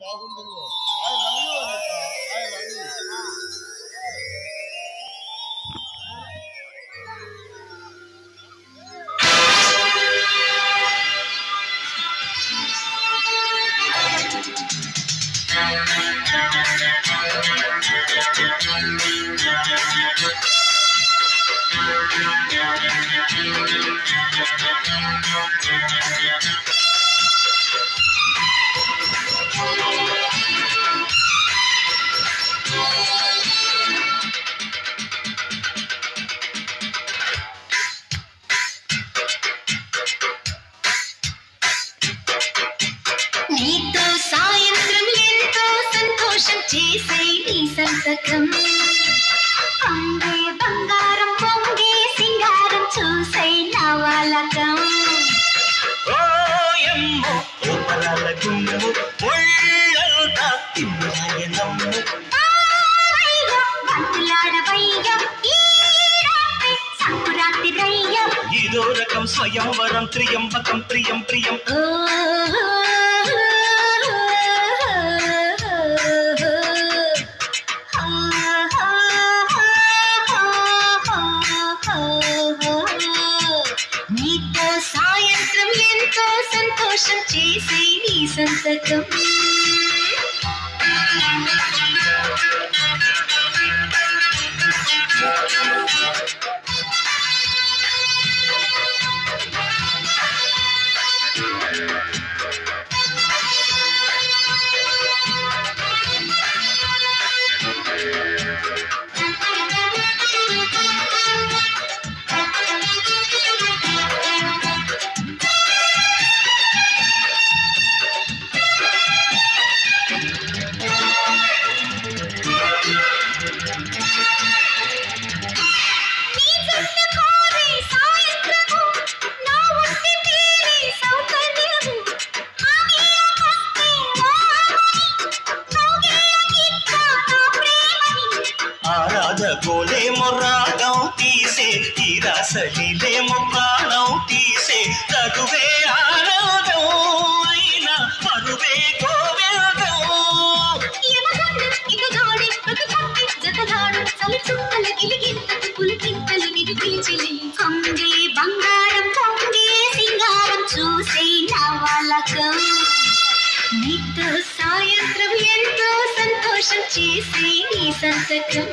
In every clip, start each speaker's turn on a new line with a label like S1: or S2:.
S1: బాగుంటుందో. I love you Anitha, I love you.
S2: నీతో సాయంత్రం ఎంతో సంతోషం చేసే నీ సంతకం పొంగే బంగారం పొంగే సింగారం చూసే నా వాలకం
S3: ఓయమ్మో ఓపరాల గుమ్ము ఒళ్ళంతా తిమ్మాయనమ్ము
S2: బంతులాడవయ్యం ఈ రాత్రి సంకురాత్రి రయ్యం
S3: ఇదో రకం స్వయంవరం త్రియంబకం ప్రియం ప్రియం
S2: నీతో సాయంత్రం ఎంతో సంతోషం చేసే నీ సంతకం
S3: ఆరాధకోలేమో రాగం తీసే తీరాసలేమో ప్రాణం తీసే తగువే ఆనందం అయినా పరువే గోవిందం
S2: పొంగే బంగారం పొంగే సింగారం చూసే నా వాలకం నీతో సాయంత్రం ఎంతో సంతోషం చేసే నీ సంతకం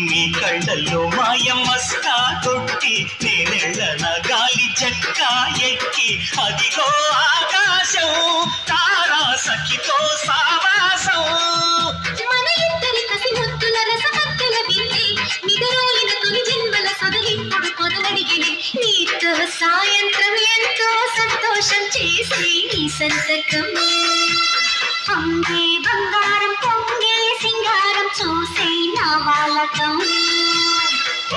S3: నీ కళ్ళల్లో మాయమస్కా కొట్టి నేనెళ్ళన గాలి చెక్క ఎక్కి అదిగో ఆకాశం తారా సఖితో సావాసం
S2: మన ఇద్దరి కసి ముద్దుల రసమత్తుల బింది నిగరోయిన తొలి జన్మల సదలిప్పుడు పొదలడిగిని నీతో సాయంత్రం ఎంతో సంతోషం చేసి నీ సంతకం పొంగే బంగారం పొంగే సింగారం చూసే నా వాలకం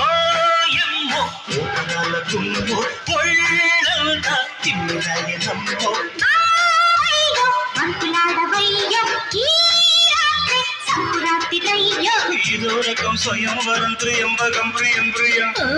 S3: ఓయమ్మో ఓపరాల గుమ్ము ఒళ్ళంతా తిమ్మాయనమ్ము
S2: బంతులాడవయ్యం ఈ రాత్రి సంకురాత్రి రయ్యం
S3: ఇదో రకం స్వయంవరం త్రియంబకం ప్రియం ప్రియం
S2: ఓ